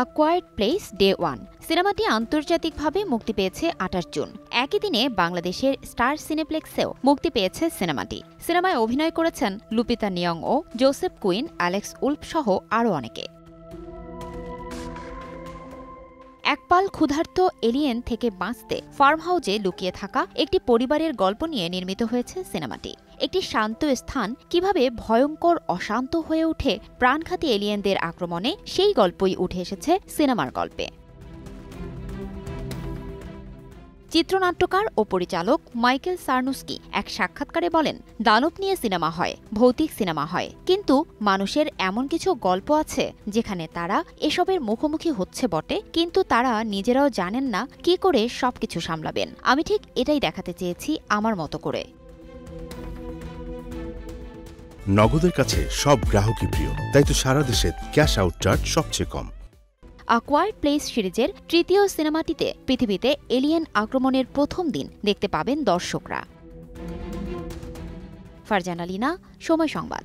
আ quite place day 1 সিনেমাটি আন্তর্জাতিকভাবে মুক্তি পেয়েছে ২৮ জুন। একই দিনে বাংলাদেশের স্টার সিনেপ্লেক্সেও মুক্তি পেয়েছে সিনেমাটি। সিনেমায় অভিনয় করেছেন Lupita নিয়ংও, Joseph Quinn, Alex wolf সহ আরও অনেকে। একপাল ক্ষুধার্ত এলিয়েন থেকে বাঁচতে ফার্ম হাউজে লুকিয়ে থাকা একটি পরিবারের গল্প নিয়ে নির্মিত হয়েছে সিনেমাটি। একটি শান্ত স্থান কিভাবে ভয়ঙ্কর অশান্ত হয়ে ওঠে প্রাণঘাতী এলিয়েনদের আক্রমণে, সেই গল্পই উঠে এসেছে সিনেমার গল্পে। চিত্রনাট্যকার ও পরিচালক মাইকেল সার্নুস্কি এক সাক্ষাৎকারে বলেন, দানব নিয়ে সিনেমা হয়, ভৌতিক সিনেমা হয়, কিন্তু মানুষের এমন কিছু গল্প আছে যেখানে তারা এসবের মুখোমুখি হচ্ছে বটে, কিন্তু তারা নিজেরাও জানেন না কি করে সবকিছু সামলাবেন। আমি ঠিক এটাই দেখাতে চেয়েছি আমার মতো করে। নগদের কাছে সব গ্রাহকই প্রিয়, তাই তো সারা দেশে ক্যাশ আউট চার্জ সবচেয়ে কম। আ কোয়াইট প্লেস সিরিজের তৃতীয় সিনেমাটিতে পৃথিবীতে এলিয়েন আক্রমণের প্রথম দিন দেখতে পাবেন দর্শকরা। ফারজানা লিনা, সময় সংবাদ।